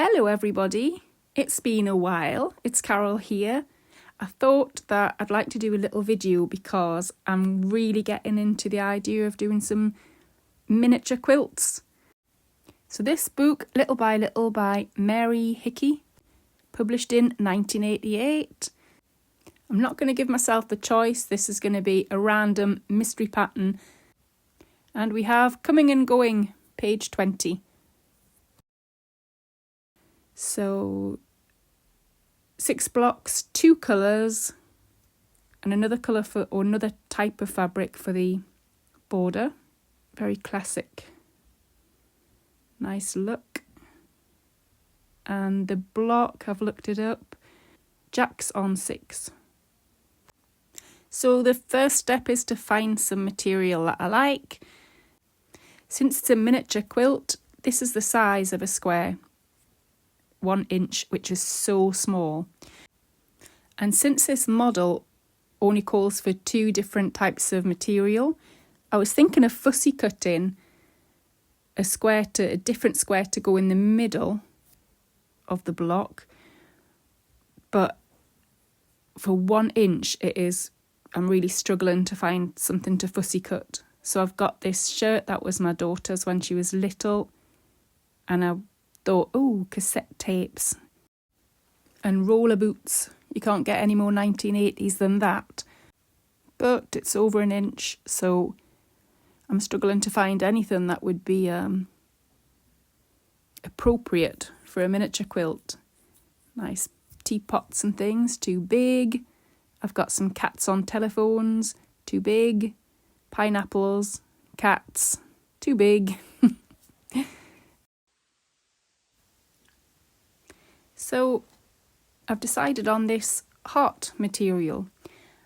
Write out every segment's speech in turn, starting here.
Hello everybody, it's been a while, it's Carol here. I thought that I'd like to do a little video because I'm really getting into the idea of doing some miniature quilts. So this book, Little by Little by Mary Hickey, published in 1988. I'm not going to give myself the choice, this is going to be a random mystery pattern. And we have Coming and Going, page 20. So 6 blocks, 2 colours, and another colour or another type of fabric for the border. Very classic. Nice look. And the block, I've looked it up, jacks on 6. So the first step is to find some material that I like. Since it's a miniature quilt, this is the size of a square. 1 inch, which is so small. And since this model only calls for 2 different types of material, I was thinking of fussy cutting a different square to go in the middle of the block. But for 1 inch, I'm really struggling to find something to fussy cut. So I've got this shirt that was my daughter's when she was little, and I thought, oh, cassette tapes and roller boots. You can't get any more 1980s than that. But it's over 1 inch, so I'm struggling to find anything that would be appropriate for a miniature quilt. Nice teapots and things, too big. I've got some cats on telephones, too big. Pineapples, cats, too big. So I've decided on this heart material.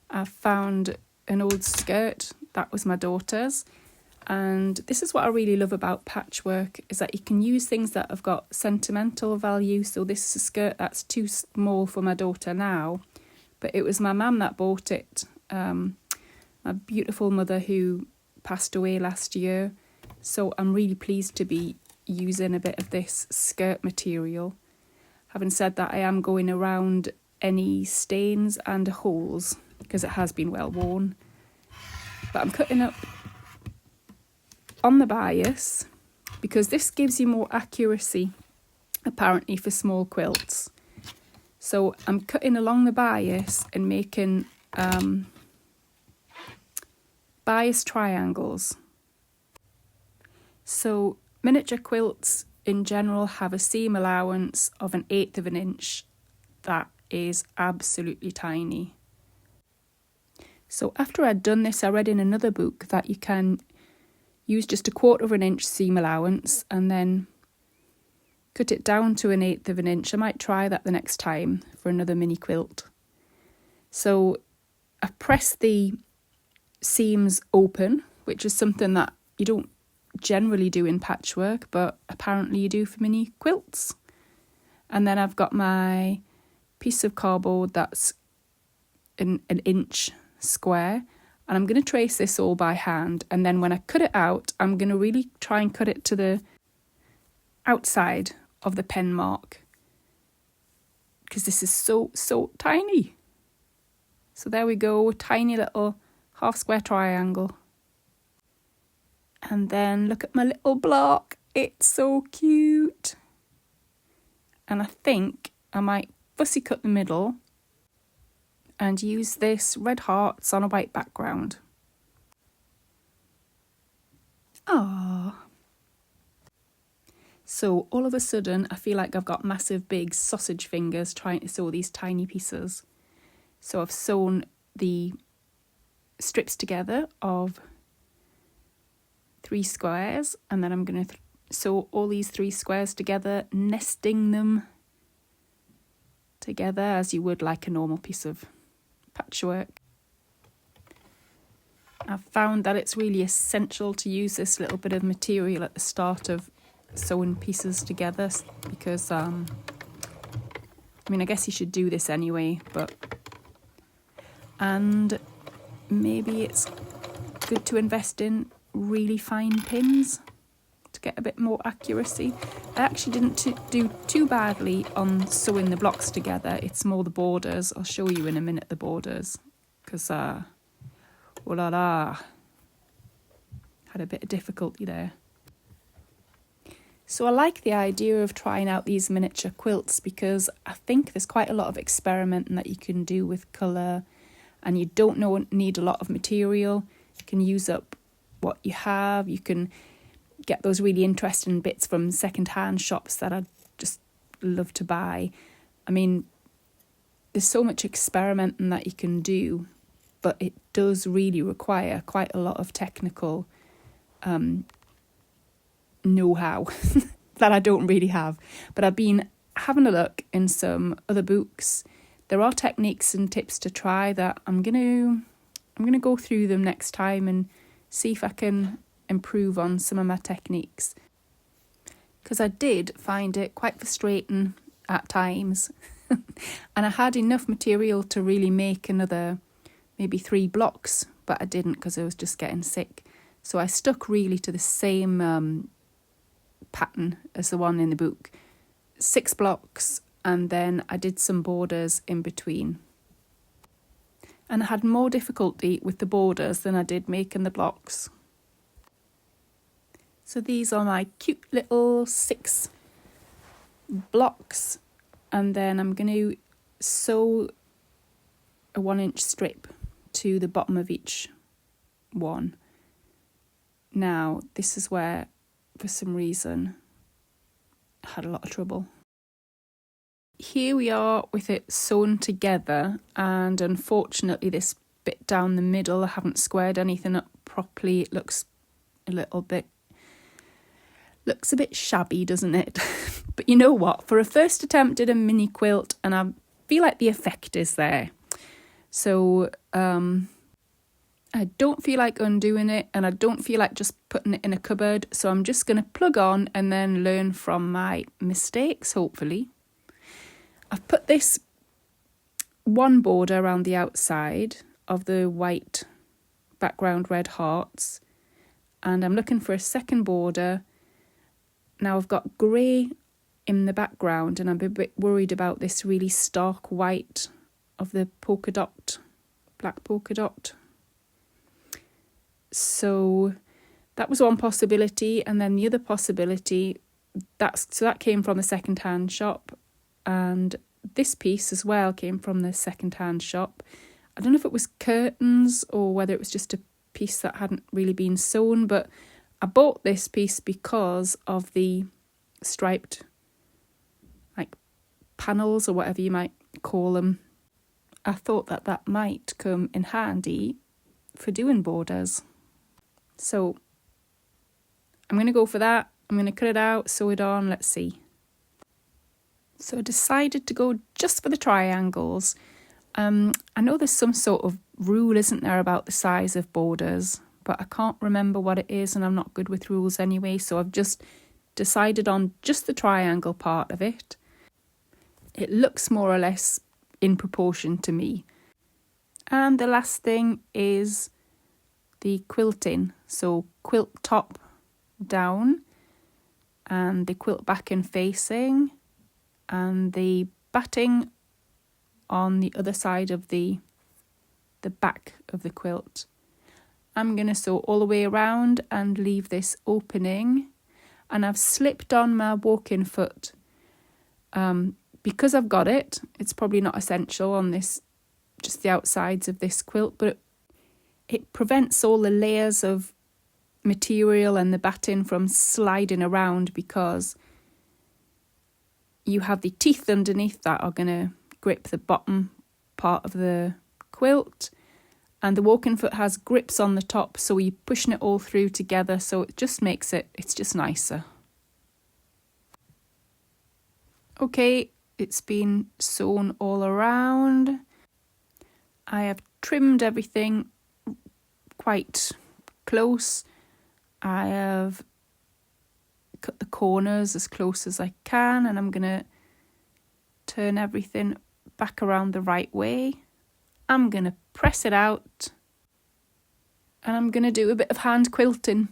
I've found an old skirt, that was my daughter's, and this is what I really love about patchwork, is that you can use things that have got sentimental value. So this is a skirt that's too small for my daughter now, but it was my mum that bought it, my beautiful mother who passed away last year. So I'm really pleased to be using a bit of this skirt material. Having said that, I am going around any stains and holes because it has been well worn. But I'm cutting up on the bias because this gives you more accuracy, apparently, for small quilts. So I'm cutting along the bias and making bias triangles. So miniature quilts in general have a seam allowance of 1/8 of an inch. That is absolutely tiny. So after I'd done this, I read in another book that you can use just 1/4 of an inch seam allowance and then cut it down to 1/8 of an inch. I might try that the next time for another mini quilt. So I pressed the seams open, which is something that you don't generally do in patchwork, but apparently you do for mini quilts. And then I've got my piece of cardboard that's an inch square, and I'm going to trace this all by hand, and then when I cut it out, I'm going to really try and cut it to the outside of the pen mark because this is so tiny. So there we go, a tiny little half square triangle. And then look at my little block. It's so cute. And I think I might fussy cut the middle and use this red hearts on a white background. Ah. So all of a sudden, I feel like I've got massive big sausage fingers trying to sew these tiny pieces. So I've sewn the strips together of 3 squares, and then I'm going to sew all these 3 squares together, nesting them together as you would like a normal piece of patchwork. I've found that it's really essential to use this little bit of material at the start of sewing pieces together because, I guess you should do this anyway, and maybe it's good to invest in really fine pins to get a bit more accuracy. I actually didn't do too badly on sewing the blocks together. It's more the borders. I'll show you in a minute the borders, because oh la la, had a bit of difficulty there. So I like the idea of trying out these miniature quilts because I think there's quite a lot of experimenting that you can do with colour, and you don't need a lot of material. You can use up what you have. You can get those really interesting bits from second-hand shops that I just love to buy. I mean, there's so much experimenting that you can do, but it does really require quite a lot of technical know-how that I don't really have. But I've been having a look in some other books. There are techniques and tips to try that I'm gonna go through them next time and see if I can improve on some of my techniques, because I did find it quite frustrating at times and I had enough material to really make another maybe 3 blocks, but I didn't because I was just getting sick. So I stuck really to the same pattern as the one in the book, 6 blocks, and then I did some borders in between. And I had more difficulty with the borders than I did making the blocks. So these are my cute little 6 blocks, and then I'm going to sew a 1-inch strip to the bottom of each one. Now, this is where, for some reason, I had a lot of trouble. Here we are with it sewn together, and unfortunately this bit down the middle, I haven't squared anything up properly. It looks a bit shabby, doesn't it? But you know what? For a first attempt at a mini quilt, and I feel like the effect is there. So I don't feel like undoing it, and I don't feel like just putting it in a cupboard. So I'm just going to plug on and then learn from my mistakes, hopefully. I've put this one border around the outside of the white background red hearts, and I'm looking for a second border. Now I've got grey in the background, and I'm a bit worried about this really stark white of the polka dot, black polka dot. So that was one possibility, and then the other possibility, that came from the second-hand shop, and this piece as well came from the second-hand shop. I don't know if it was curtains or whether it was just a piece that hadn't really been sewn, but I bought this piece because of the striped like panels or whatever you might call them. I thought that might come in handy for doing borders. So I'm going to go for that. I'm going to cut it out, sew it on, let's see. So I decided to go just for the triangles. I know there's some sort of rule, isn't there, about the size of borders, but I can't remember what it is, and I'm not good with rules anyway, so I've just decided on just the triangle part of it. It looks more or less in proportion to me. And the last thing is the quilting. So quilt top down, and the quilt back and facing, and the batting on the other side of the back of the quilt. I'm going to sew all the way around and leave this opening, and I've slipped on my walking foot. Because I've got it, it's probably not essential on this, just the outsides of this quilt, but it prevents all the layers of material and the batting from sliding around, because you have the teeth underneath that are going to grip the bottom part of the quilt, and the walking foot has grips on the top, so you're pushing it all through together, so it just makes it's just nicer. Okay, it's been sewn all around. I have trimmed everything quite close. I have cut the corners as close as I can, and I'm going to turn everything back around the right way. I'm going to press it out, and I'm going to do a bit of hand quilting.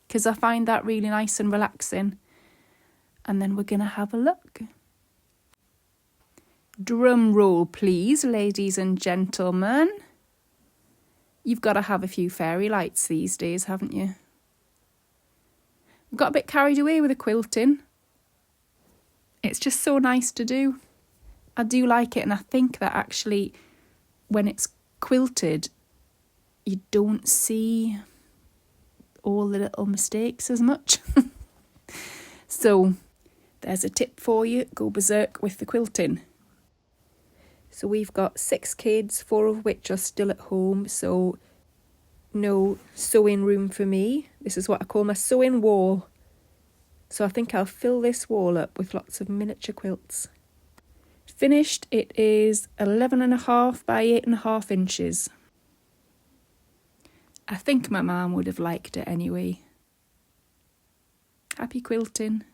because I find that really nice and relaxing. And then we're going to have a look. Drum roll, please, ladies and gentlemen. You've got to have a few fairy lights these days, haven't you? I've got a bit carried away with the quilting. It's just so nice to do. I do like it, and I think that actually when it's quilted, you don't see all the little mistakes as much. So there's a tip for you, go berserk with the quilting. So we've got 6 kids, 4 of which are still at home, so no sewing room for me. This is what I call my sewing wall. So I think I'll fill this wall up with lots of miniature quilts. Finished, it is 11.5 by 8.5 inches. I think my mum would have liked it anyway. Happy quilting.